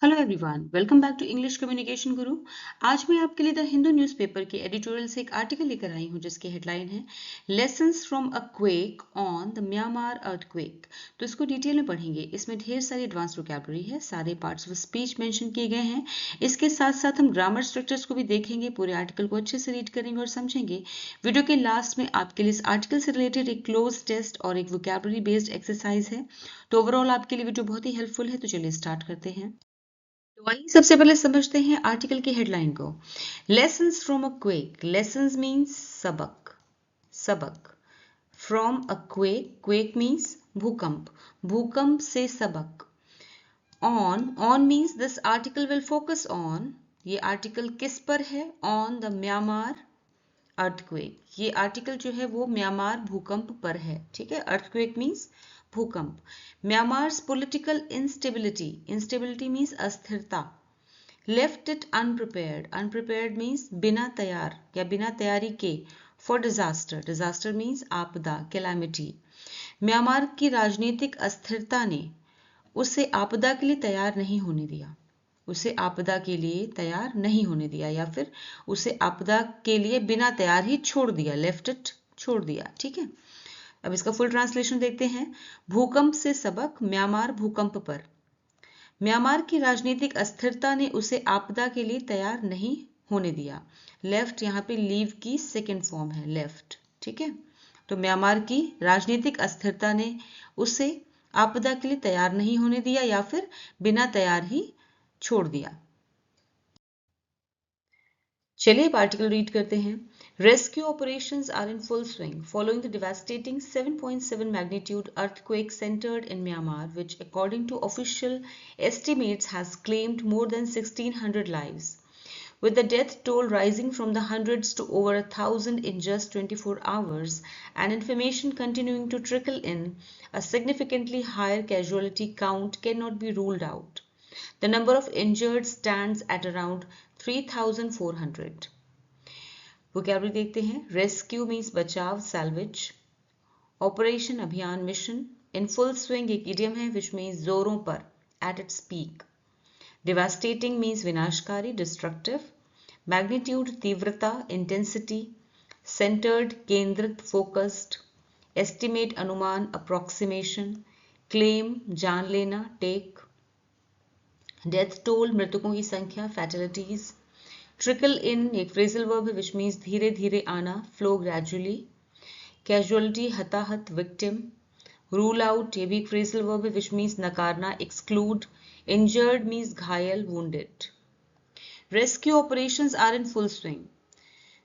Hello everyone, welcome back to English communication Guru. आज मैं आपके लिए द हिंदू न्यूज़पेपर के एडिटोरियल से एक आर्टिकल लेकर आई हूं जिसकी हेडलाइन है lessons from a quake on the Myanmar earthquake. तो इसको डिटेल में पढ़ेंगे। इसमें ढेर सारी एडवांस वोकैबुलरी है, सारे पार्ट्स ऑफ स्पीच मेंशन किए गए हैं। इसके साथ साथ हम ग्रामर स्ट्रक्चर्स को भी देखेंगे, पूरे आर्टिकल को अच्छे से रीड करेंगे और समझेंगे। वीडियो के लास्ट में आपके लिए इस आर्टिकल से रिलेटेड एक क्लोज टेस्ट और एक वोकैबुलरी बेस्ड एक्सरसाइज है। तो ओवरऑल आपके लिए वीडियो बहुत ही हेल्पफुल है। तो चलिए स्टार्ट करते हैं। तो आइए सबसे पहले समझते हैं आर्टिकल की हेडलाइन को। Lessons from a quake. Lessons means सबक, सबक। From a quake, quake means भूकंप, भूकंप से सबक। On means this article will focus on, ये आर्टिकल किस पर है? On the Myanmar earthquake. ये आर्टिकल जो है वो म्यांमार भूकंप पर है। ठीक है, अर्थक्वेक मीन्स भूकंप। म्यांमार्स पॉलिटिकल इंस्टेबिलिटी, इंस्टेबिलिटी मीन्स अस्थिरता, लेफ्ट इट अनप्रिपेयर्ड, अनप्रिपेयर्ड मीन्स बिना तैयार या बिना तैयारी के, फॉर डिजास्टर, डिजास्टर मीन्स आपदा, कैलामिटी। म्यांमार की राजनीतिक अस्थिरता ने उसे आपदा के लिए तैयार नहीं होने दिया, उसे आपदा के लिए तैयार नहीं होने दिया, या फिर उसे आपदा के लिए बिना तैयार ही छोड़ दिया, लेफ्ट इट, छोड़ दिया। ठीक है, अब इसका फुल ट्रांसलेशन देखते हैं। भूकंप से सबक, म्यांमार भूकंप पर। म्यांमार की राजनीतिक अस्थिरता ने उसे आपदा के लिए तैयार नहीं होने दिया। लेफ्ट यहाँ पे लीव की सेकेंड फॉर्म है, लेफ्ट। ठीक है, तो म्यांमार की राजनीतिक अस्थिरता ने उसे आपदा के लिए तैयार नहीं होने दिया या फिर बिना तैयार ही छोड़ दिया। चलिए आर्टिकल रीड करते हैं। Rescue operations are in full swing following the devastating 7.7 magnitude earthquake centered in Myanmar, which according to official estimates has claimed more than 1,600 lives, with the death toll rising from the hundreds to over 1,000 in just 24 hours, and information continuing to trickle in. A significantly higher casualty count cannot be ruled out. The number of injured stands at around 3,400. Vocabulary देखते हैं। Rescue means बचाव, salvage. Operation अभियान, mission. इन full swing एक idiom है which means जोरों पर, at its peak. Devastating means विनाशकारी, destructive. Magnitude तीव्रता, इंटेंसिटी। सेंटर्ड केंद्रित, फोकस्ड। एस्टिमेट अनुमान, अप्रोक्सीमेशन। क्लेम जान लेना, टेक। डेथ टोल मृतकों की संख्या, फैटेलिटीज। ट्रिकल इन एक फ्रेजल वर्ब है विच मीन्स धीरे धीरे आना, फ्लो ग्रेजुअली। कैजुअलिटी हताहत, विक्टिम। रूल आउट ये भी एक फ्रेजल वर्ब है विच मीन्स नकारना, एक्सक्लूड। इंजर्ड मीन्स घायल, wounded. Rescue operations are in full swing.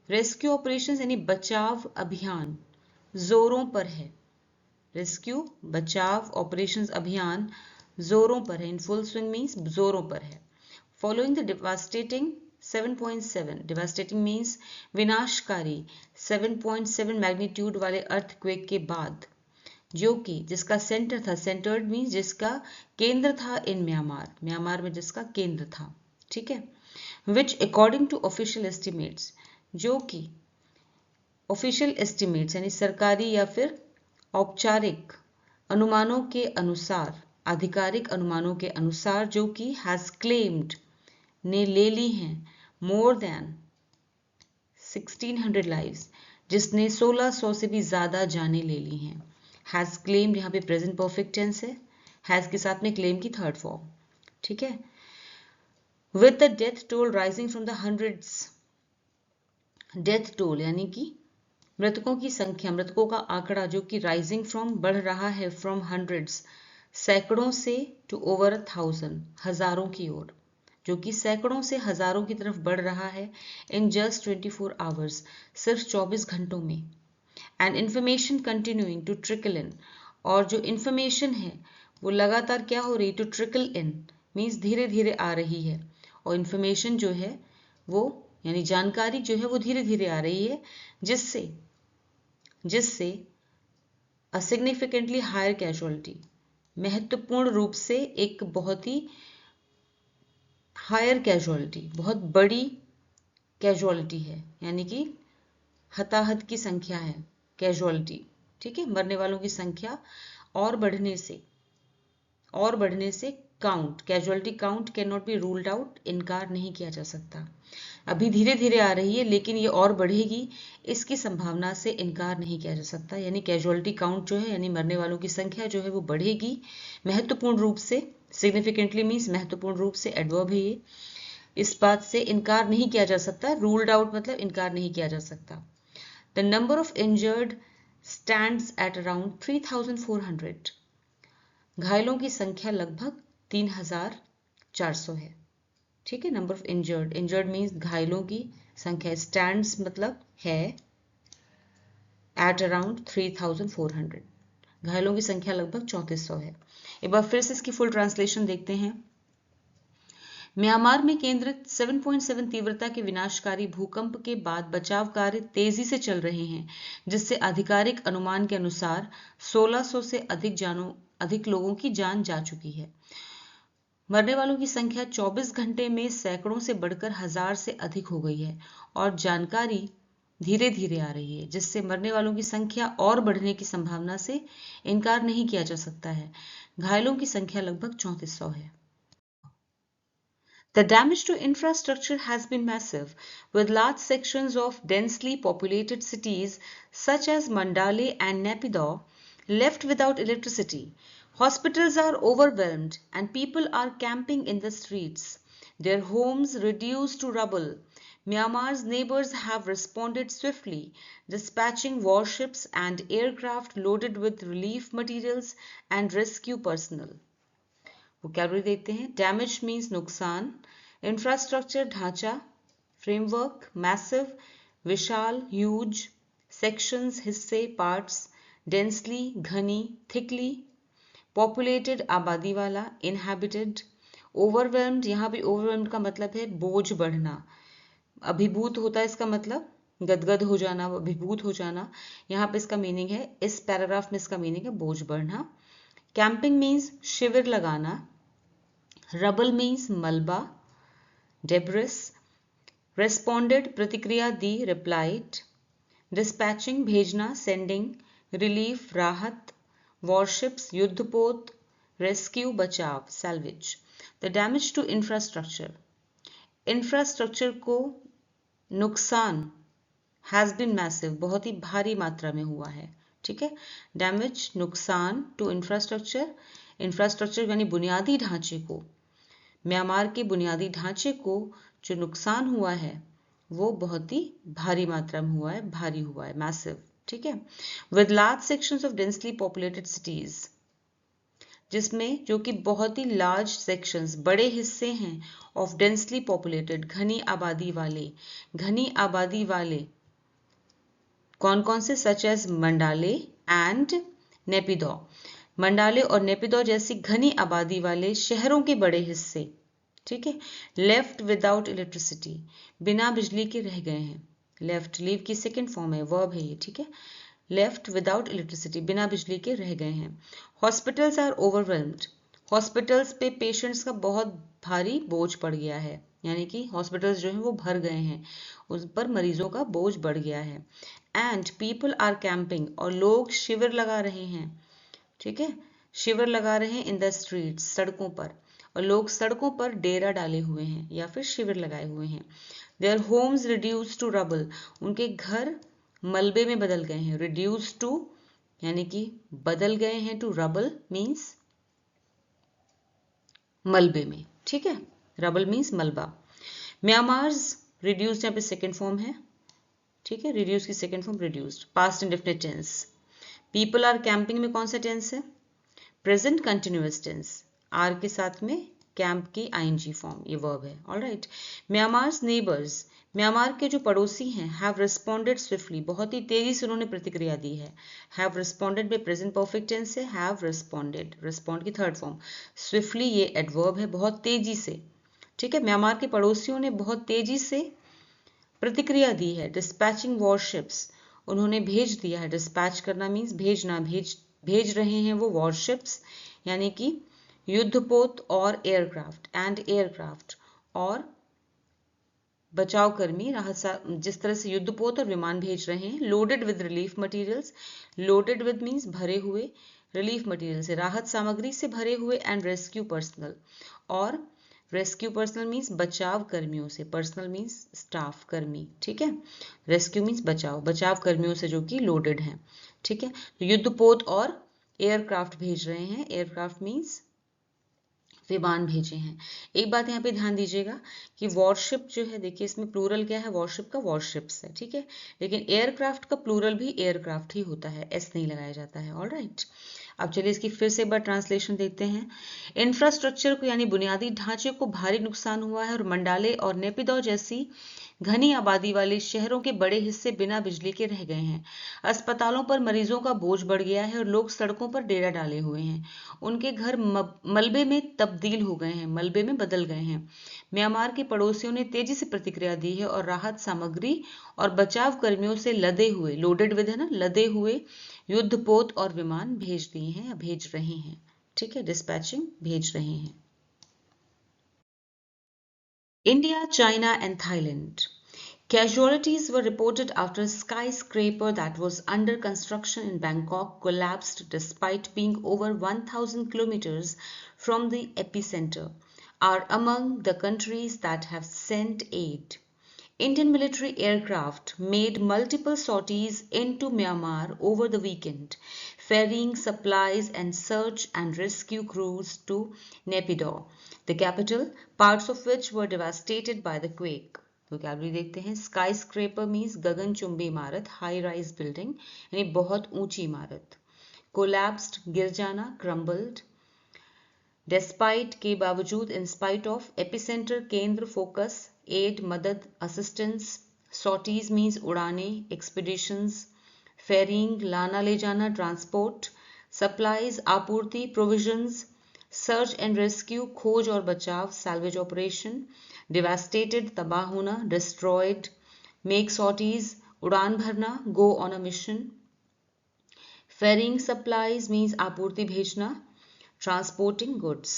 Rescue operations यानी बचाव अभियान जोरों पर है। रेस्क्यू बचाव ऑपरेशंस अभियान जोरों पर है। इन फुल स्विंग मीन्स जोरों पर है। Following the devastating 7.7, devastating means विनाशकारी 7.7 मैग्नीट्यूड वाले अर्थक्वेक के बाद, जो कि जिसका सेंटर था, सेंटर्ड मीन्स जिसका केंद्र था, इन म्यांमार, म्यांमार में जिसका केंद्र था। ठीक है, which according to official estimates, जो कि ऑफिशियल एस्टिमेट्स यानी सरकारी या फिर औपचारिक अनुमानों के अनुसार, आधिकारिक अनुमानों के अनुसार, जो कि हैज क्लेम्ड ने ले ली हैं मोर देन 1600 लाइव्स, जिसने 1600 से भी ज्यादा जानें ले ली हैं। हैज क्लेम्ड यहाँ पे प्रेजेंट परफेक्ट टेंस है, हैज के साथ में क्लेम की थर्ड फॉर्म। ठीक है, with the death toll rising from the hundreds, death toll यानी कि मृतकों की संख्या, मृतकों का आंकड़ा जो कि राइजिंग फ्रॉम बढ़ रहा है, फ्रॉम हंड्रेड्स सैकड़ों से, टू ओवर 1000 हजारों की ओर, जो कि सैकड़ों से हजारों की तरफ बढ़ रहा है। इन जस्ट 24 आवर्स, सिर्फ 24 घंटों में। And information continuing to trickle in, और जो इंफॉर्मेशन है वो लगातार क्या हो रही, टू ट्रिकल इन मीन्स धीरे धीरे आ रही है, और इंफॉर्मेशन जो है वो यानी जानकारी जो है वो धीरे धीरे आ रही है, जिससे जिससे अ सिग्निफिकेंटली हायर कैजुअलिटी, महत्वपूर्ण रूप से एक बहुत ही हायर कैजुअलिटी, बहुत बड़ी कैजुअलिटी है, यानी कि हताहत की संख्या है, कैजुअलिटी। ठीक है, मरने वालों की संख्या और बढ़ने से count, casualty count can not be ruled out, इनकार नहीं किया जा सकता। अभी धीरे धीरे आ रही है लेकिन ये और बढ़ेगी, इसकी संभावना से इनकार नहीं किया जा सकता। यानी कैजुअलिटी काउंट जो है यानी मरने वालों की संख्या जो है वो बढ़ेगी महत्वपूर्ण रूप से। सिग्निफिकेंटली मीन्स महत्वपूर्ण रूप से एडवर्ब है ये, इस बात से इनकार नहीं किया जा सकता। रूल्ड आउट मतलब इनकार नहीं किया जा सकता। The number of injured stands at around 3400, घायलों की संख्या लगभग 3400 है। ठीक है, number of injured, injured means घायलों की संख्या, स्टैंड्स मतलब है, एट अराउंड 3400, घायलों की संख्या लगभग 3400 है। एक बार फिर से इसकी फुल ट्रांसलेशन देखते हैं। म्यांमार में केंद्रित 7.7 तीव्रता के विनाशकारी भूकंप के बाद बचाव कार्य तेजी से चल रहे हैं, जिससे आधिकारिक अनुमान के अनुसार 1600 से अधिक लोगों की जान जा चुकी है। मरने वालों की संख्या 24 घंटे में सैकड़ों से बढ़कर 1000 से अधिक हो गई है और जानकारी धीरे धीरे आ रही है, जिससे मरने वालों की संख्या और बढ़ने की संभावना से इनकार नहीं किया जा सकता है। घायलों की संख्या लगभग 3400 है। The damage to infrastructure has been massive, with large sections of densely populated cities such as Mandalay and Naypyidaw left without electricity. Hospitals are overwhelmed and people are camping in the streets, their homes reduced to rubble. Myanmar's neighbors have responded swiftly, dispatching warships and aircraft loaded with relief materials and rescue personnel. Vocabulary देखते हैं। Damage means नुकसान, infrastructure ढांचा, framework massive विशाल huge, sections हिस्से parts, densely घनी thickly, populated आबादी वाला, inhabited, overwhelmed, यहाँ भी ओवरवेल्म्ड का मतलब है बोझ बढ़ना, अभिभूत होता है इसका मतलब गदगद हो जाना, अभिभूत हो जाना, यहाँ पे इसका मीनिंग है, इस पैराग्राफ में इसका मीनिंग है बोझ बढ़ना। कैंपिंग मीन्स शिविर लगाना, रबल मीन्स मलबा, डेब्रिस, रेस्पॉन्डेड प्रतिक्रिया दी, रिप्लाइड, डिस्पैचिंग भेजना, सेंडिंग, रिलीफ राहत, वॉरशिप्स युद्धपोत, रेस्क्यू बचाव, salvage. The damage to infrastructure, infrastructure को नुकसान, हैज बीन मैसिव, बहुत ही भारी मात्रा में हुआ है। ठीक है, डैमेज नुकसान, टू इंफ्रास्ट्रक्चर, इंफ्रास्ट्रक्चर यानी बुनियादी ढांचे को, म्यांमार के बुनियादी ढांचे को जो नुकसान हुआ है वो बहुत ही भारी मात्रा में हुआ है, भारी हुआ है, मैसिव। ठीक है, with large sections of densely populated cities, जिसमें जो कि बहुत ही लार्ज सेक्शंस, बड़े हिस्से हैं, ऑफ डेंसली पॉपुलेटेड, घनी आबादी वाले, घनी आबादी वाले कौन कौन से, such as Mandale and नेपिदो, Mandale और नेपिदो जैसी घनी आबादी वाले शहरों के बड़े हिस्से। ठीक है, लेफ्ट विदाउट इलेक्ट्रिसिटी, बिना बिजली के रह गए हैं। लेफ्ट लीव की सेकेंड फॉर्म है, वर्ब है ये। ठीक है, लेफ्ट विदाउट इलेक्ट्रिसिटी, बिना बिजली के रह गए हैं। हॉस्पिटल्स आर ओवरवेल्म्ड, हॉस्पिटल्स पे पेशेंट्स का बहुत भारी बोझ पड़ गया है, यानी कि हॉस्पिटल्स जो हैं वो भर गए हैं, उस पर मरीजों का बोझ बढ़ गया है। एंड पीपल आर कैंपिंग, और लोग शिविर लगा रहे हैं। ठीक है, शिविर लगा रहे हैं इन द स्ट्रीट्स, सड़कों पर, और लोग सड़कों पर डेरा डाले हुए हैं या फिर शिविर लगाए हुए हैं। Their homes reduce to rubble, उनके घर मलबे में बदल गए हैं। रिड्यूस टू यानी कि बदल गए हैं, टू रबल मीन्स मलबे में। ठीक है, रबल मीन्स मलबा। म्यांमार्स रिड्यूस्ड यहाँ पे सेकेंड फॉर्म है। ठीक है, रिड्यूस की second form reduced, past indefinite tense. People are camping में कौन सा टेंस है, प्रेजेंट कंटिन्यूअस टेंस, आर के साथ में कैंप की आईएनजी फॉर्म, ये वर्ब है। ऑलराइट, म्यांमार्स नेबर्स, म्यांमार के जो पड़ोसी हैं, हैव रिस्पॉन्डेड स्विफ्टली, बहुत ही तेजी से उन्होंने प्रतिक्रिया दी है। हैव रिस्पॉन्डेड में प्रेजेंट परफेक्ट टेंस है, हैव रिस्पॉन्डेड, रिस्पॉन्ड की थर्ड फॉर्म, स्विफ्टली ये एडवर्ब है, बहुत तेजी से। ठीक है, म्यांमार के पड़ोसियों ने बहुत तेजी से प्रतिक्रिया दी है। डिस्पैचिंग वॉरशिप्स, उन्होंने भेज दिया है, डिस्पैच करना मीन्स भेजना, भेज रहे हैं वो वॉरशिप्स यानी कि युद्धपोत और एयरक्राफ्ट, एंड एयरक्राफ्ट और बचाव कर्मी, जिस तरह से युद्धपोत और विमान भेज रहे हैं। Loaded with relief materials, loaded with means भरे हुए, रिलीफ मटेरियल से, राहत सामग्री से भरे हुए, एंड रेस्क्यू पर्सनल, और रेस्क्यू पर्सनल मीन्स बचाव कर्मियों से, पर्सनल मीन्स स्टाफ कर्मी, ठीक है। रेस्क्यू मीन्स बचाव कर्मियों से जो कि लोडेड हैं, ठीक है। तो युद्धपोत और एयरक्राफ्ट भेज रहे हैं, एयरक्राफ्ट मीन्स विमान भेजे हैं। एक बात यहाँ पे ध्यान दीजिएगा कि वॉरशिप जो है, देखिए इसमें प्लूरल क्या है, वॉरशिप का वॉरशिप्स है, ठीक है, लेकिन एयरक्राफ्ट का प्लूरल भी एयरक्राफ्ट ही होता है, एस नहीं लगाया जाता है। ऑलराइट, अब चलिए इसकी फिर से एक बार ट्रांसलेशन देखते हैं। इंफ्रास्ट्रक्चर को यानी बुनियादी ढांचे को भारी नुकसान हुआ है और मंडाले और नेपिदो जैसी घनी आबादी वाले शहरों के बड़े हिस्से बिना बिजली के रह गए हैं। अस्पतालों पर मरीजों का बोझ बढ़ गया है और लोग सड़कों पर डेरा डाले हुए हैं। उनके घर मलबे में तब्दील हो गए हैं, मलबे में बदल गए हैं। म्यांमार के पड़ोसियों ने तेजी से प्रतिक्रिया दी है और राहत सामग्री और बचाव कर्मियों से लदे हुए, लोडेड विद है ना, लदे हुए युद्धपोत और विमान भेज दिए हैं या भेज रहे हैं, ठीक है, डिस्पैचिंग भेज रहे हैं। India, China and Thailand. Casualties were reported after a skyscraper that was under construction in Bangkok collapsed despite being over 1,000 kilometers from the epicenter, are among the countries that have sent aid. Indian military aircraft made multiple sorties into Myanmar over the weekend, ferrying supplies and search and rescue crews to Naypyidaw, the capital, parts of which were devastated by the quake. Vocabulary देखते हैं। Sky scraper means गगनचुंबी इमारत, high rise building यानी बहुत ऊंची इमारत। Collapsed गिर जाना, crumbled. Despite के बावजूद, इन स्पाइट ऑफ, एपिसेंटर केंद्र, फोकस, एड मदद, असिस्टेंस। सॉटीज मीन्स उड़ाने, एक्सपीडिशंस। फेरिंग लाना ले जाना, ट्रांसपोर्ट। सप्लाईज आपूर्ति, प्रोविजंस। सर्च एंड रेस्क्यू खोज और बचाव, सैल्वेज ऑपरेशन। डिवास्टेटेड तबाह होना, डिस्ट्रॉयड। मेक सॉटीज उड़ान भरना, go on a mission. Ferrying supplies means आपूर्ति भेजना। Transporting goods.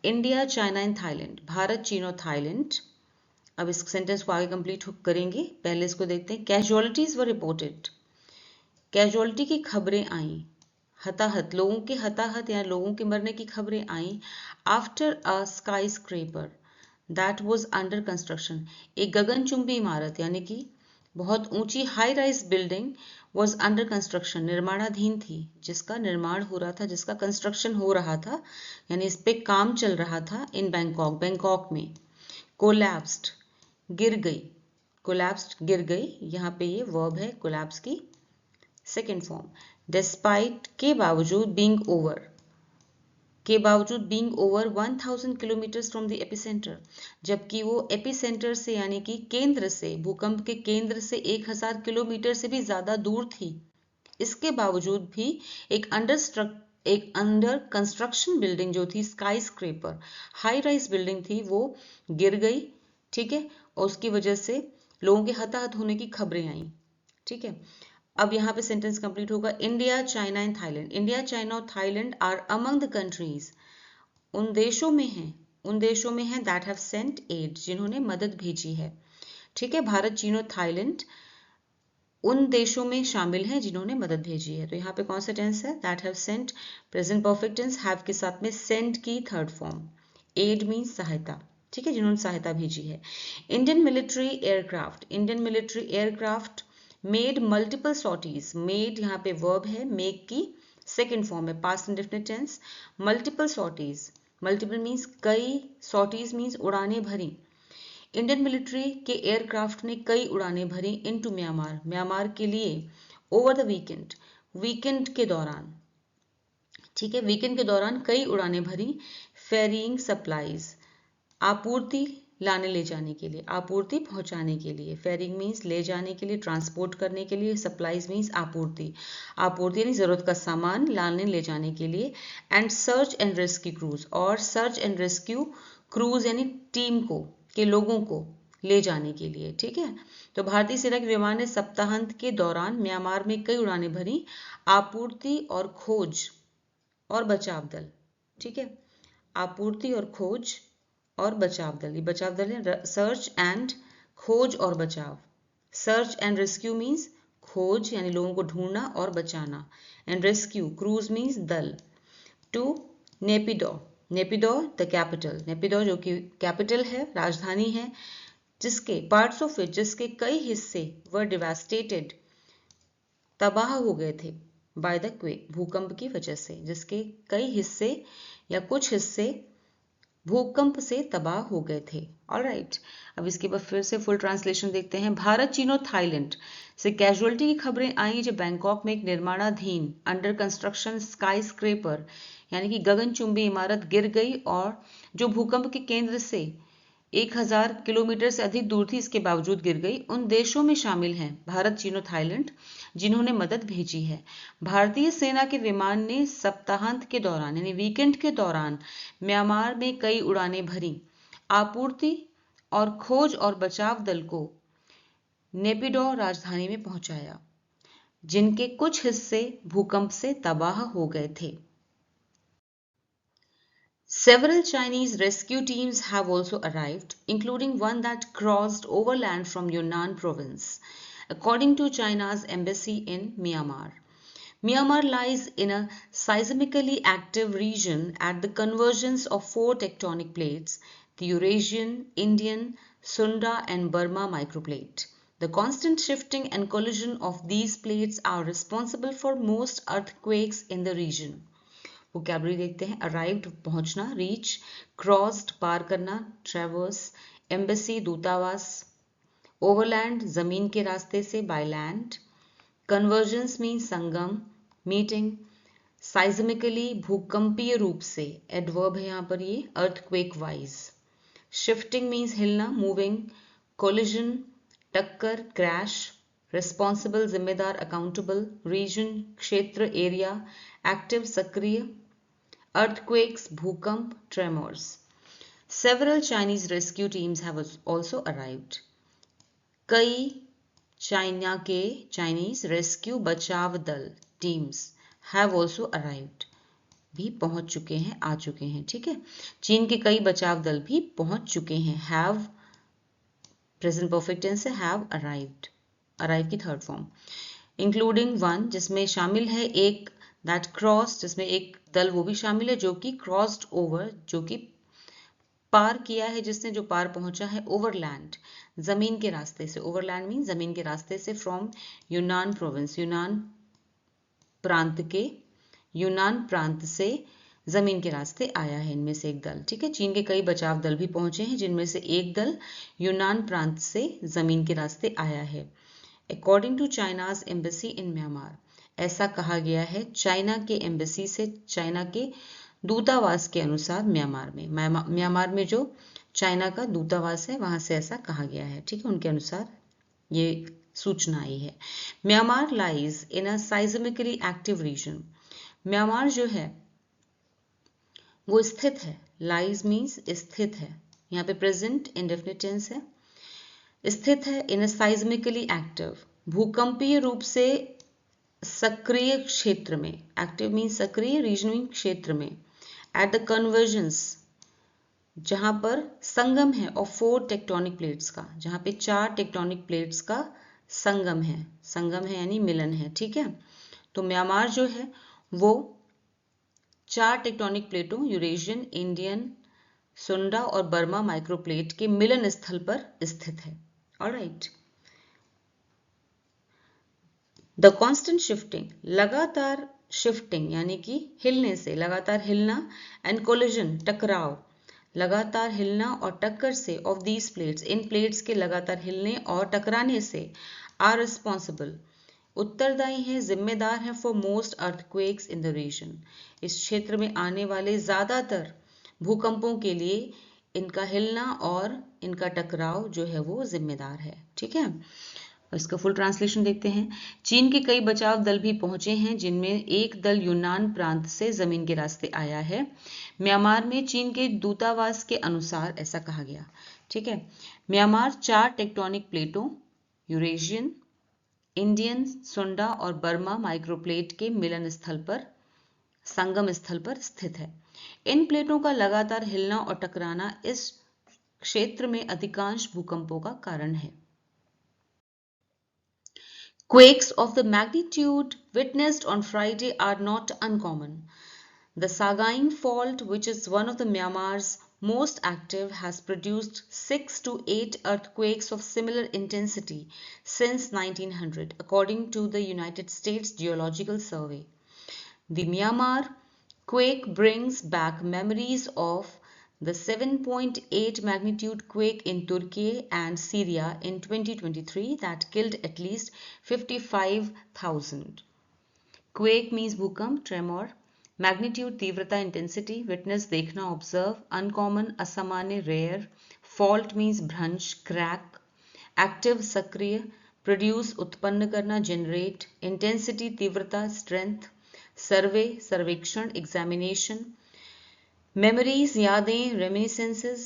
India, China and Thailand, Bharat, चीन और थाईलैंड। अब इस सेंटेंस को आगे कंप्लीट करेंगे, पहले इसको देखते हैं। कैजुअलिटीज वर रिपोर्टेड, कैजुअलिटी की खबरें आई, हताहत, लोगों के हताहत या लोगों के मरने की खबरें आई। After a skyscraper that was under construction, एक गगनचुंबी इमारत यानी कि बहुत ऊंची high rise building was under construction, निर्माणाधीन थी, जिसका निर्माण हो रहा था, जिसका कंस्ट्रक्शन हो रहा था, यानी इस पे काम चल रहा था, इन बैंकॉक, बैंकॉक में। कोलैप्स्ड गिर गई, कोलैप्स्ड गिर गई, यहाँ पे ये वर्ब है कोलैप्स की सेकेंड फॉर्म। डिस्पाइट के बावजूद, बीइंग ओवर, के बावजूद, being over 1000 kilometres from the epicentre, जबकि वो एपिसेंटर से यानी कि केंद्र से, भूकंप के केंद्र से 1000 किलोमीटर से भी ज्यादा दूर थी। इसके बावजूद भी एक अंडर कंस्ट्रक्शन बिल्डिंग जो थी, sky scraper, high rise building थी, वो गिर गई, ठीक है, और उसकी वजह से लोगों के हताहत होने की खबरें आई, ठीक है। अब यहाँ पे सेंटेंस कंप्लीट होगा। India, China and Thailand, India, China और Thailand are among the countries, उन देशों में हैं, उन देशों में हैं दैट हैव सेंट एड, जिन्होंने मदद भेजी है, ठीक है। भारत, चीन और थाईलैंड उन देशों में शामिल हैं जिन्होंने मदद भेजी है। तो यहाँ पे कौन सा टेंस है, that have sent, present perfect tense, have के साथ में सेंट की थर्ड फॉर्म। एड मीन्स सहायता, ठीक है, जिन्होंने सहायता भेजी है। Indian military aircraft, Indian military aircraft made multiple sorties, made यहाँ पे वर्ब है, मेक की सेकेंड फॉर्म है, past indefinite tense. Multiple sorties, multiple means कई, सॉटीज मीन्स उड़ाने भरी। इंडियन मिलिट्री के एयरक्राफ्ट ने कई उड़ानें भरी इनटू म्यांमार, म्यांमार के लिए, ओवर द वीकेंड, वीकेंड के दौरान, ठीक है, वीकेंड के दौरान कई उड़ानें भरी। फेरिंग सप्लाईज, आपूर्ति लाने ले जाने के लिए, आपूर्ति पहुंचाने के लिए। फेरिंग मीन्स ले जाने के लिए, ट्रांसपोर्ट करने के लिए। सप्लाईज मीन्स आपूर्ति, आपूर्ति यानी जरूरत का सामान लाने ले जाने के लिए। And search and rescue cruise, और सर्च एंड रेस्क्यू क्रूज यानी टीम को, के लोगों को ले जाने के लिए, ठीक है। तो भारतीय सेना के विमान ने सप्ताहांत के दौरान म्यांमार में कई उड़ानें भरी। आपूर्ति और खोज और बचाव दल, ठीक है, आपूर्ति और खोज और बचाव दल, ये बचाव दल है। सर्च एंड खोज और बचाव, सर्च एंड रेस्क्यू मीन्स खोज यानी लोगों को ढूंढना और बचाना, एंड रेस्क्यू क्रूज मीन्स दल। 2 नेपिडो, नेपिडो द कैपिटल, नेपिडो जो कि कैपिटल है, राजधानी है, जिसके पार्ट्स ऑफ इट, जिसके कई हिस्से वर डिवास्टेटेड, तबाह हो गए थे, बाय द क्वेक, भूकंप की वजह से, जिसके कई हिस्से या कुछ हिस्से भूकंप से तबाह हो गए थे। ऑलराइट, अब इसके बाद फिर से फुल ट्रांसलेशन देखते हैं। भारत, चीन और थाईलैंड से कैजुअलिटी की खबरें आई जब बैंकॉक में एक निर्माणाधीन अंडर कंस्ट्रक्शन स्काई स्क्रेपर यानी कि गगनचुंबी इमारत गिर गई और जो भूकंप के केंद्र से 1000 किलोमीटर से अधिक दूर थी, इसके बावजूद गिर गई। उन देशों में शामिल हैं भारत, चीन और थाईलैंड, जिन्होंने मदद भेजी है। भारतीय सेना के विमान ने सप्ताहांत के दौरान यानी वीकेंड के दौरान म्यांमार में कई उड़ानें भरी, आपूर्ति और खोज और बचाव दल को नेपिडो राजधानी में पहुंचाया, जिनके कुछ हिस्से भूकंप से तबाह हो गए थे। Several Chinese rescue teams have also arrived, including one that crossed overland from Yunnan province, according to China's embassy in Myanmar. Myanmar lies in a seismically active region at the convergence of 4 tectonic plates, the Eurasian, Indian, Sunda and Burma microplate. The constant shifting and collision of these plates are responsible for most earthquakes in the region. Vocabulary देखते हैं। Arrived पहुंचना, reach, crossed पार करना, ट्रेवर्स, embassy दूतावास, overland जमीन के रास्ते से, by land, convergence mean संगम, मीटिंग, साइज्मिकली भूकंपीय रूप से, एडवर्ब है यहाँ पर ये, अर्थक्वेक वाइज, शिफ्टिंग मीन्स हिलना, मूविंग, कोलिजन टक्कर, क्रैश, रिस्पॉन्सिबल जिम्मेदार, अकाउंटेबल, रीजन क्षेत्र, एरिया, एक्टिव सक्रिय, earthquakes भूकंप, tremors. Several Chinese rescue teams have also arrived. कई चाइना के चाइनीज रेस्क्यू बचाव दल टीम्स have also arrived, भी पहुंच चुके हैं, आ चुके हैं, ठीक है। चीन के कई बचाव दल भी पहुंच चुके हैं। have प्रेजेंट परफेक्ट टेंस है, have arrived, arrive की थर्ड फॉर्म, इंक्लूडिंग वन जिसमें शामिल है एक, दैट क्रॉस जिसमें एक दल वो भी शामिल है जो कि क्रॉस्ड ओवर जो कि पार किया है, जिसने जो पार पहुंचा है, ओवरलैंड जमीन के रास्ते से, ओवरलैंड मीन जमीन के रास्ते से, फ्रॉम यूनान प्रोविंस, यूनान प्रांत से जमीन के रास्ते आया है, इनमें से एक दल, ठीक है। चीन के कई बचाव दल भी पहुंचे हैं, जिनमें से एक दल यूनान प्रांत से जमीन के रास्ते आया है। According to China's embassy in Myanmar, ऐसा कहा गया है चाइना के एम्बेसी से, चाइना के दूतावास के अनुसार म्यांमार में जो चाइना का दूतावास है वहां से ऐसा कहा गया है, ठीक है, उनके अनुसार ये सूचना आई है। Myanmar lies in a seismically active region, Myanmar जो है वो स्थित है, लाइज मीन्स स्थित है, यहाँ पे प्रेजेंट इंडेफिनिट टेंस है, स्थित है, इन अ साइज्मिकली एक्टिव भूकंपीय रूप से सक्रिय क्षेत्र में, एक्टिव मीन सक्रिय, रीजन मीन क्षेत्र में, एट द कन्वर्जेंस जहां पर संगम है, ऑफ 4 टेक्टोनिक प्लेट्स का, जहां पे 4 टेक्टोनिक प्लेट्स का संगम है यानी मिलन है, ठीक है। तो म्यांमार जो है वो 4 टेक्टोनिक प्लेटों यूरेशियन, इंडियन, सुंडा और बर्मा माइक्रोप्लेट के मिलन स्थल पर स्थित है। ऑलराइट, द कॉन्स्टेंट शिफ्टिंग, लगातार शिफ्टिंग यानी कि हिलने से, लगातार हिलना, एंड कोलिजन टकराव, लगातार हिलना और टक्कर से, of these plates in plates के लगातार हिलने और टकराने से, आर रिस्पॉन्सिबल उत्तरदायी हैं, जिम्मेदार हैं, for most earthquakes in the region, इस क्षेत्र में आने वाले ज्यादातर भूकंपों के लिए इनका हिलना और इनका टकराव जो है वो जिम्मेदार है, ठीक है। इसका फुल ट्रांसलेशन देखते हैं। चीन के कई बचाव दल भी पहुंचे हैं, जिनमें एक दल यूनान प्रांत से जमीन के रास्ते आया है। म्यांमार में चीन के दूतावास के अनुसार ऐसा कहा गया, ठीक है। म्यांमार 4 टेक्टोनिक प्लेटों यूरेशियन, इंडियन, सुंडा और बर्मा माइक्रोप्लेट के मिलन स्थल पर, संगम स्थल पर स्थित है। इन प्लेटों का लगातार हिलना और टकराना इस क्षेत्र में अधिकांश भूकंपों का कारण है। Quakes of the magnitude witnessed on Friday are not uncommon. The Sagaing Fault, which is one of the Myanmar's most active, has produced 6 to 8 earthquakes of similar intensity since 1900, according to the United States Geological Survey. The Myanmar quake brings back memories of the 7.8 magnitude quake in Turkey and Syria in 2023 that killed at least 55,000. Quake means bhukam, tremor. Magnitude, तीव्रता, intensity. Witness, देखना, observe. Uncommon, असामान्य, rare. Fault means भ्रंश, crack. Active, सक्रिय. Produce, उत्पन्न करना, generate. Intensity, तीव्रता, strength. Survey, सर्वेक्षण, examination. Memories, यादें, reminiscences.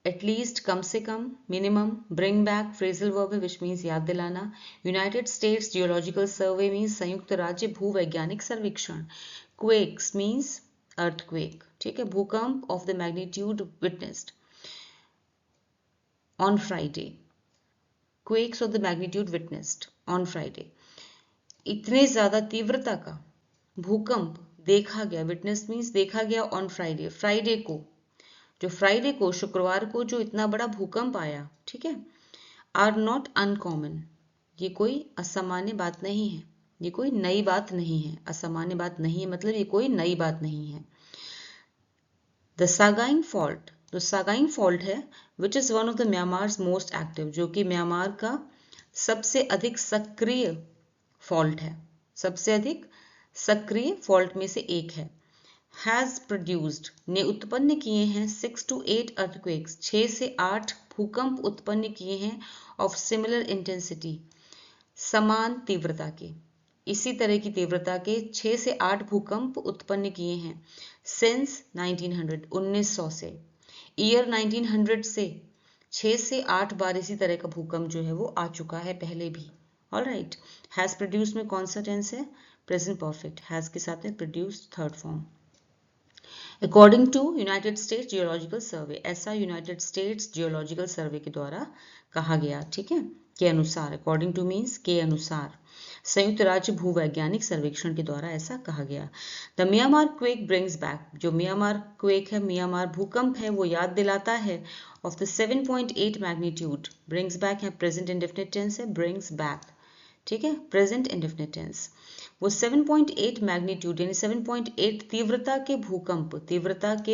At least, कम से कम. Minimum, bring back, phrasal verb है which means याद दिलाना. United States Geological Survey means संयुक्त राज्य भूवैज्ञानिक सर्वेक्षण. Quakes means earthquake. ठीक है, भूकंप of the magnitude witnessed on Friday. Quakes of the magnitude witnessed on Friday. इतने ज्यादा तीव्रता का भूकंप देखा गया. Witnessed means देखा गया on Friday. फ्राइडे को, जो फ्राइडे को, शुक्रवार को जो इतना बड़ा भूकंप आया, ठीक है, आर नॉट अनकॉमन. ये कोई असामान्य बात नहीं है, ये कोई नई बात नहीं है. असामान्य बात नहीं है मतलब ये कोई नई बात नहीं है. द सागाइंग फॉल्ट, तो सागाइंग फॉल्ट है which is one of the Myanmar's most active, जो कि म्यांमार का सबसे अधिक सक्रिय फॉल्ट है, सबसे अधिक सक्रिय फॉल्ट में से एक है. हैज प्रोड्यूस्ड, ने उत्पन्न किए हैं 6 to 8 earthquakes, 6 से 8 भूकंप उत्पन्न किए हैं ऑफ सिमिलर इंटेंसिटी, समान तीव्रता के, इसी तरह की तीव्रता के 6 से 8 भूकंप उत्पन्न किए हैं सिंस 1900, 1900 से. ईयर 1900 से 6 से 8 बार इसी तरह का भूकंप जो है वो आ चुका है पहले भी. ऑलराइट, हैज प्रोड्यूस में कौन सा टेंस है? Present perfect. हैज के साथ में produce third form. According to United States Geological Survey, ऐसा यूनाइटेड स्टेट्स जियोलॉजिकल सर्वे के द्वारा कहा गया. ठीक है, के अनुसार. अकॉर्डिंग टू मीन्स के अनुसार. संयुक्त राज्य भूवैज्ञानिक सर्वेक्षण के द्वारा ऐसा कहा गया. The Myanmar quake brings back, जो म्यांमार क्वेक है, म्यांमार भूकंप है, वो याद दिलाता है of the 7.8 magnitude. Brings back है, प्रेजेंट इंडेफिनिट टेंस है, ब्रिंग्स बैक. ठीक है, प्रेजेंट इंडेफिनिट टेंस. वो 7.8 मैग्नीट्यूड यानी 7.8 तीव्रता के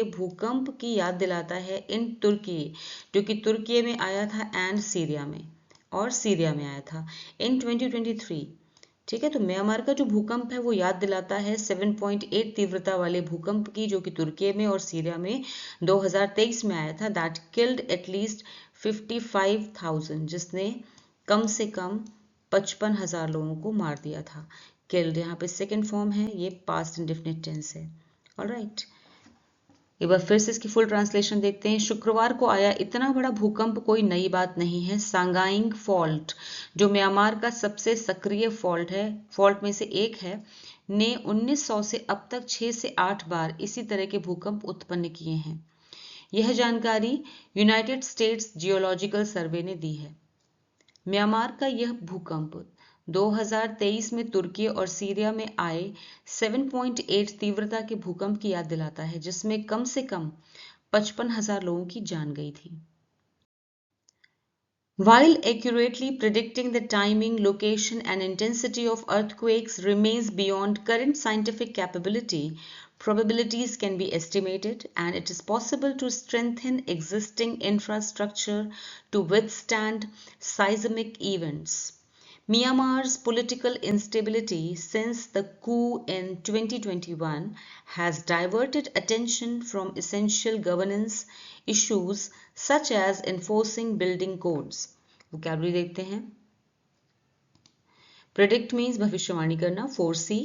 भूकंप की याद दिलाता है इन तुर्की, जो कि तुर्की में आया था एंड सीरिया में, और सीरिया में आया था इन 2023. ठीक है, तो म्यांमार का जो भूकंप है वो याद दिलाता है 7.8 तीव्रता वाले भूकंप की, जो कि तुर्की में और सीरिया में 2023 में आया था. दैट किल्ड एटलीस्ट 55,000, जिसने कम से कम 55,000 लोगों को मार दिया था. किल्ड यहाँ पे सेकेंड फॉर्म है, ये पास्ट इंडेफिनिट टेंस है. ऑलराइट, एक बार फिर से इसकी फुल ट्रांसलेशन देखते हैं. शुक्रवार को आया इतना बड़ा भूकंप कोई नई बात नहीं है. सांगाइंग फॉल्ट, जो म्यांमार का सबसे सक्रिय फॉल्ट है, फॉल्ट में से एक है, ने 1900 से अब तक 6 से 8 बार इसी तरह के भूकंप उत्पन्न किए हैं. यह जानकारी यूनाइटेड स्टेट्स जियोलॉजिकल सर्वे ने दी है. म्यांमार का यह भूकंप 2023 में तुर्की और सीरिया में आए 7.8 तीव्रता के भूकंप की याद दिलाता है, जिसमें कम से कम 55,000 लोगों की जान गई थी. While accurately predicting the timing, location and intensity of earthquakes remains beyond current scientific capability, probabilities can be estimated and it is possible to strengthen existing infrastructure to withstand seismic events. Myanmar's political instability since the coup in 2021 has diverted attention from essential governance issues such as enforcing building codes. Vocabulary देखते हैं. Predict means भविष्यवाणी करना, foresee.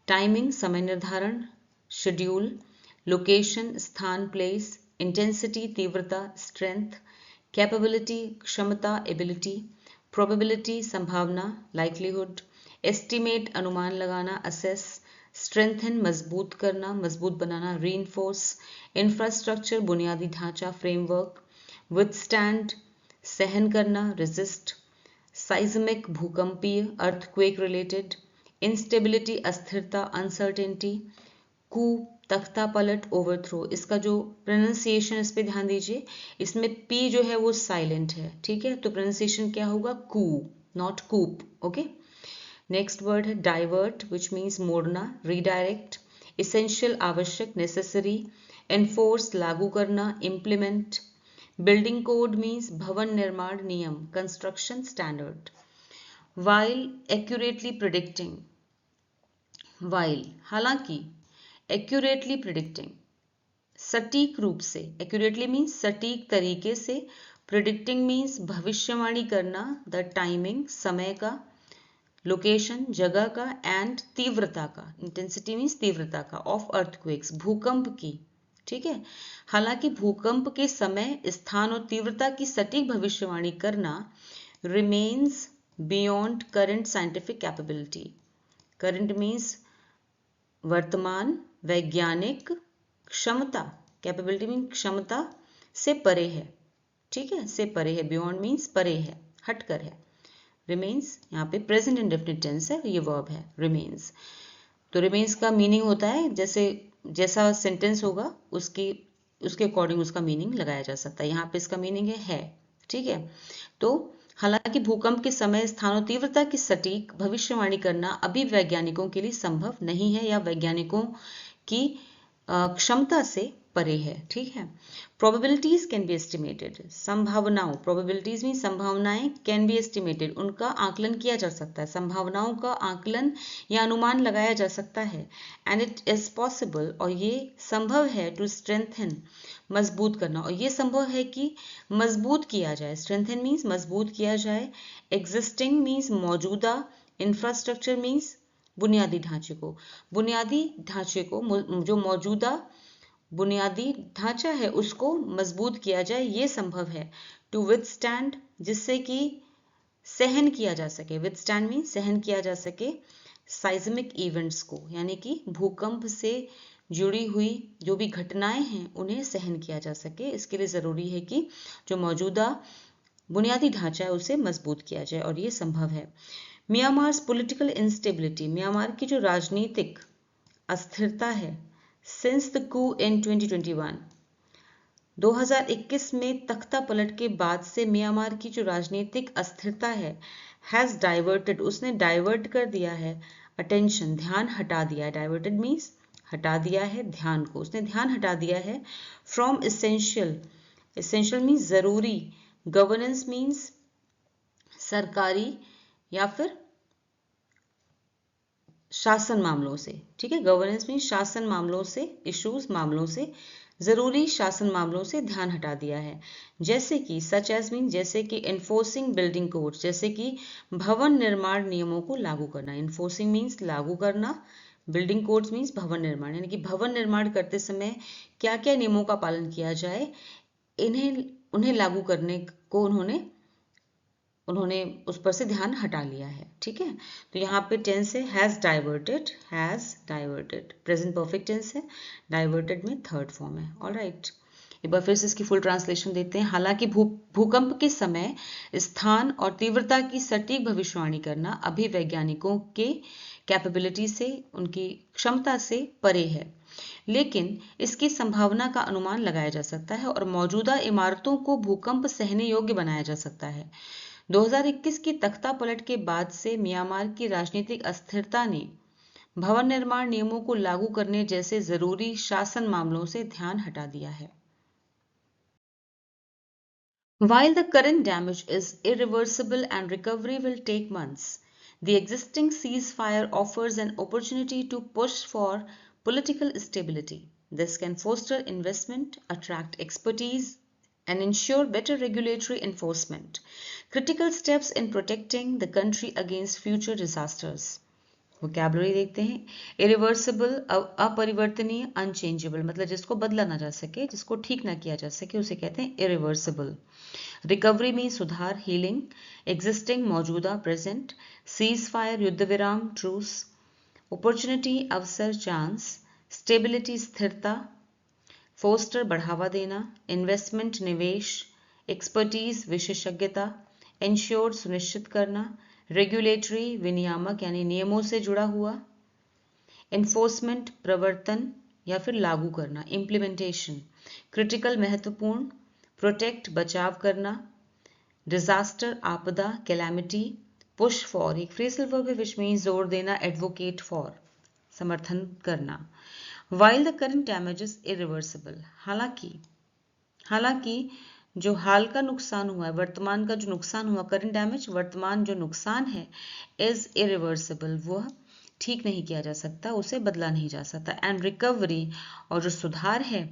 Timing समय निर्धारण, schedule. Location स्थान, place. Intensity तीव्रता, strength. Capability क्षमता, ability. Probability संभावना, likelihood. Estimate अनुमान लगाना, assess. Strengthen मजबूत करना, मजबूत बनाना, reinforce. Infrastructure बुनियादी ढांचा, framework. Withstand सहन करना, resist. साइज्मिक भूकंपीय अर्थक्वेक रिलेटेड, इंस्टेबिलिटी अस्थिरता अनसर्टेनिटी, कू तख्ता पलट ओवरथ्रो। इसका जो प्रोनाउंसिएशन इस पे ध्यान दीजिए, इसमें पी जो है वो साइलेंट है, ठीक है, तो प्रोनाउंसिएशन क्या होगा, coup, not coup, okay. Next word है डाइवर्ट विच मीन्स मोड़ना, रीडायरेक्ट, इसेंशियल आवश्यक नेसेसरी, एनफोर्स लागू करना, इम्प्लीमेंट। बिल्डिंग कोड मीन्स भवन निर्माण नियम, construction standard. While accurately predicting, while हालांकि, एक्यूरेटली प्रिडिक्टिंग सटीक रूप से, एक्यूरेटली मीन्स सटीक तरीके से, प्रिडिक्टिंग मीन्स भविष्यवाणी करना, द टाइमिंग समय का, लोकेशन जगह का, एंड तीव्रता का, इंटेंसिटी मीन्स तीव्रता का, ऑफ अर्थक्वेक्स भूकंप की, ठीक है। हालांकि भूकंप के समय स्थान और तीव्रता की सटीक भविष्यवाणी करना remains beyond current scientific capability. Current means वर्तमान वैज्ञानिक क्षमता, कैपेबिलिटी मीन क्षमता से परे है, ठीक है, से परे है, बियॉन्ड मीन्स परे है, हटकर है। रिमेन्स यहाँ पे प्रेजेंट इंडेफिनिट टेंस है, ये वर्ब है रिमेन्स। तो रिमेन्स का मीनिंग होता है जैसा सेंटेंस होगा उसके अकॉर्डिंग उसका मीनिंग लगाया जा सकता है। यहाँ पे इसका मीनिंग है, ठीक है। तो हालांकि भूकंप के समय स्थान और तीव्रता की सटीक भविष्यवाणी करना अभी वैज्ञानिकों के लिए संभव नहीं है या वैज्ञानिकों की क्षमता से परे है, ठीक है। प्रोबेबिलिटीज कैन बी एस्टिमेटेड, संभावनाओं, प्रोबेबिलिटीज में संभावनाएं, कैन बी एस्टिमेटेड उनका आकलन किया जा सकता है, संभावनाओं का आकलन या अनुमान लगाया जा सकता है। एंड इट इज पॉसिबल, और ये संभव है, टू स्ट्रेंथन मजबूत करना, और ये संभव है कि मजबूत किया जाए, स्ट्रेंथन मीन्स मजबूत किया जाए, एग्जिस्टिंग मीन्स मौजूदा, इंफ्रास्ट्रक्चर मीन्स बुनियादी ढांचे को, बुनियादी ढांचे को जो मौजूदा बुनियादी ढांचा है उसको मजबूत किया जाए, ये संभव है। टू विथस्टैंड जिससे कि सहन किया जा सके, विथस्टैंड मीन सहन किया जा सके, साइज्मिक इवेंट्स को, यानी कि भूकंप से जुड़ी हुई जो भी घटनाएं हैं उन्हें सहन किया जा सके। इसके लिए जरूरी है कि जो मौजूदा बुनियादी ढांचा है उसे मजबूत किया जाए, और ये संभव है। म्यांमार्स पॉलिटिकल इंस्टेबिलिटी, म्यांमार की जो राजनीतिक अस्थिरता है, सिंस द कू इन 2021 में तख्ता पलट के बाद से म्यांमार की जो राजनीतिक अस्थिरता है, हैज डाइवर्टेड, उसने डाइवर्ट कर दिया है, अटेंशन ध्यान हटा दिया है, डाइवर्टेड मीन्स हटा दिया है ध्यान को, उसने ध्यान हटा दिया है, फ्रॉम इसेंशियल, इसेंशियल मीन्स जरूरी, गवर्नेंस मीन्स सरकारी या फिर शासन मामलों से, ठीक है, गवर्नेंस मीन्स शासन मामलों से, इश्यूज मामलों से, जरूरी शासन मामलों से ध्यान हटा दिया है। जैसे कि सच एज मीन, जैसे कि एनफोर्सिंग बिल्डिंग कोड, जैसे कि भवन निर्माण नियमों को लागू करना, एनफोर्सिंग मीन्स लागू करना, बिल्डिंग कोड्स मीन्स भवन निर्माण, यानी कि भवन निर्माण करते समय क्या क्या नियमों का पालन किया जाए, उन्हें लागू करने को उन्होंने उस पर से ध्यान हटा लिया है, ठीक है। तो यहाँ पे टेंस है has diverted, present perfect tense है, डाइवर्टेड में थर्ड फॉर्म है, ऑलराइट। एक बार फिर से इसकी फुल ट्रांसलेशन देते हैं। हालांकि भूकंप के समय स्थान और तीव्रता की सटीक भविष्यवाणी करना अभी वैज्ञानिकों के कैपेबिलिटी से, उनकी क्षमता से परे है, लेकिन इसकी संभावना का अनुमान लगाया जा सकता है और मौजूदा इमारतों को भूकंप सहने योग्य बनाया जा सकता है। 2021 की तख्ता पलट के बाद से म्यांमार की राजनीतिक अस्थिरता ने भवन निर्माण नियमों को लागू करने जैसे जरूरी शासन मामलों से ध्यान हटा दिया है। While the current damage is irreversible and recovery will take months, the existing ceasefire offers an opportunity to push for political stability. This can foster investment, attract expertise, and ensure better regulatory enforcement. Critical steps in protecting the country against future disasters. Vocabulary देखते हैं। Irreversible अपरिवर्तनीय, unchangeable मतलब जिसको बदला ना जा सके, जिसको ठीक ना किया जा सके उसे कहते हैं इरिवर्सिबल। रिकवरी में सुधार, हीलिंग। एग्जिस्टिंग मौजूदा, प्रेजेंट। सीज फायर युद्ध विराम, ट्रूस। अपॉर्चुनिटी अवसर, चांस। स्टेबिलिटी स्थिरता। फोस्टर बढ़ावा देना। इन्वेस्टमेंट निवेश। एक्सपर्टीज विशेषज्ञता। इंश्योर सुनिश्चित करना, रेगुलेटरी विनियामक यानी नियमों से जुड़ा हुआ, एनफोर्समेंट प्रवर्तन या फिर लागू करना, इम्प्लीमेंटेशन, क्रिटिकल महत्वपूर्ण, प्रोटेक्ट बचाव करना, डिजास्टर आपदा कैलामिटी, पुश फॉर एक फ्रेजल वर्ब है विच मीन्स जोर देना, एडवोकेट फॉर समर्थन करना। While the current damage is irreversible, हालांकि जो हाल का नुकसान हुआ है, वर्तमान का जो नुकसान हुआ, करंट डैमेज वर्तमान जो नुकसान है, इज इरिवर्सिबल वह ठीक नहीं किया जा सकता, उसे बदला नहीं जा सकता। एंड रिकवरी और जो सुधार है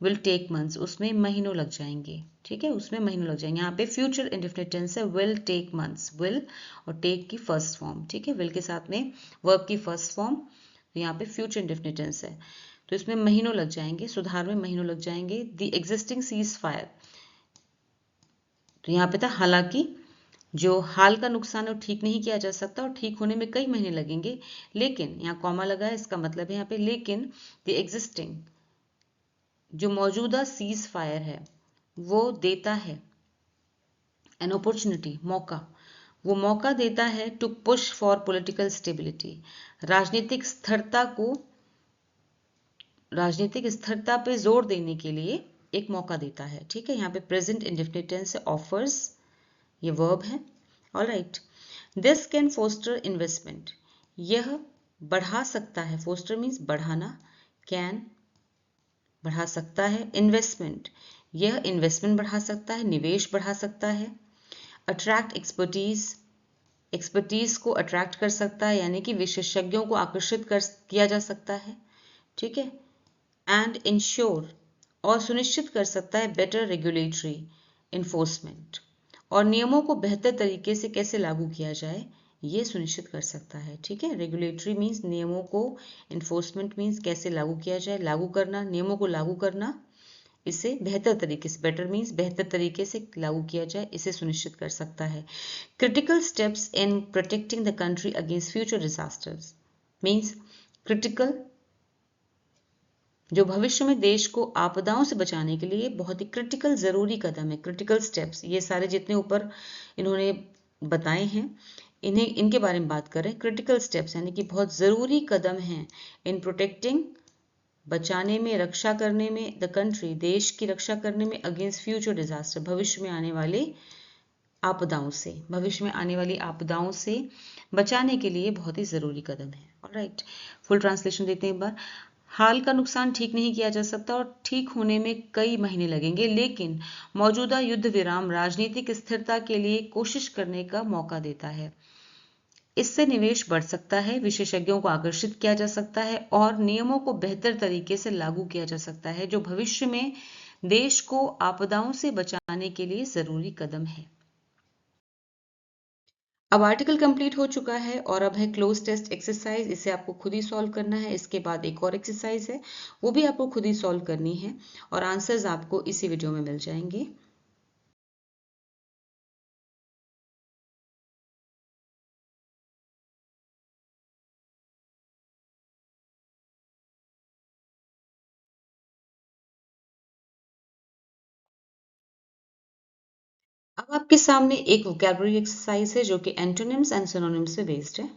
विल टेक मंथ्स, उसमें महीनों लग जाएंगे, ठीक है, उसमें महीनों लग जाएंगे। यहाँ पे फ्यूचर इंडेफिनिट टेंस है, विल टेक मंथ्स, विल और टेक की फर्स्ट फॉर्म, ठीक है, विल के साथ में वर्ब की फर्स्ट फॉर्म, तो यहाँ पे फ्यूचर इंडेफिनिट टेंस है, तो इसमें महीनों लग जाएंगे, सुधार में महीनों लग जाएंगे। द एग्जिस्टिंग सीज फायर, तो यहाँ पे था हालांकि जो हाल का नुकसान है वो ठीक नहीं किया जा सकता और ठीक होने में कई महीने लगेंगे, लेकिन यहाँ कॉमा लगा है, इसका मतलब है यहाँ पे लेकिन द एग्जिस्टिंग जो मौजूदा सीज फायर है वो देता है एन अपॉर्चुनिटी, मौका, वो मौका देता है to push for political stability, राजनीतिक स्थिरता को, राजनीतिक स्थिरता पे जोर देने के लिए एक मौका देता है, ठीक है। यहाँ पे प्रेजेंट इंडेफिनिट टेंस से ऑफर्स, ये वर्ब है। Alright, this can foster investment, यह बढ़ा सकता है, फोस्टर मीन्स बढ़ाना, कैन बढ़ा सकता है, इन्वेस्टमेंट यह इन्वेस्टमेंट बढ़ा सकता है, निवेश बढ़ा सकता है। अट्रैक्ट एक्सपर्टीज, एक्सपर्टीज को अट्रैक्ट कर सकता है यानी कि विशेषज्ञों को आकर्षित कर किया जा सकता है, ठीक है। एंड इंश्योर और सुनिश्चित कर सकता है बेटर रेगुलेटरी इन्फोर्समेंट, और नियमों को बेहतर तरीके से कैसे लागू किया जाए ये सुनिश्चित कर सकता है, ठीक है। रेगुलेटरी मीन्स नियमों को, इन्फोर्समेंट मीन्स कैसे लागू किया जाए, लागू करना, नियमों को लागू करना, इसे बेहतर तरीके से, बेटर मीन्स बेहतर तरीके से लागू किया जाए, इसे सुनिश्चित कर सकता है। Critical steps in protecting the country against future disasters means critical जो भविष्य में देश को आपदाओं से बचाने के लिए बहुत ही क्रिटिकल जरूरी कदम है। क्रिटिकल स्टेप्स, ये सारे जितने ऊपर इन्होंने बताए हैं इन्हें, इनके बारे में बात कर रहे हैं। क्रिटिकल स्टेप्स यानी कि बहुत जरूरी कदम हैं इन प्रोटेक्टिंग, बचाने में, रक्षा करने में, द कंट्री देश की रक्षा करने में, अगेंस्ट फ्यूचर डिजास्टर भविष्य में आने वाले आपदाओं से, भविष्य में आने वाली आपदाओं से बचाने के लिए बहुत ही जरूरी कदम है। ऑलराइट, फुल ट्रांसलेशन देते हैं एक बार। हाल का नुकसान ठीक नहीं किया जा सकता और ठीक होने में कई महीने लगेंगे, लेकिन मौजूदा युद्ध विराम राजनीतिक स्थिरता के लिए कोशिश करने का मौका देता है। इससे निवेश बढ़ सकता है, विशेषज्ञों को आकर्षित किया जा सकता है और नियमों को बेहतर तरीके से लागू किया जा सकता है, जो भविष्य में देश को आपदाओं से बचाने के लिए जरूरी कदम है। अब आर्टिकल कंप्लीट हो चुका है और अब है क्लोज टेस्ट एक्सरसाइज, इसे आपको खुद ही सॉल्व करना है। इसके बाद एक और एक्सरसाइज है, वो भी आपको खुद ही सॉल्व करनी है और आंसर्स आपको इसी वीडियो में मिल जाएंगे। अब आपके सामने एक वोकैबुलरी एक्सरसाइज है जो कि एंटोनिम्स एंड सिनोनिम्स पे बेस्ड है।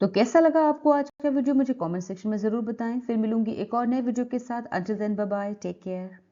तो कैसा लगा आपको आज का वीडियो, मुझे कमेंट सेक्शन में जरूर बताएं। फिर मिलूंगी एक और नए वीडियो के साथ। Until then bye bye, take care.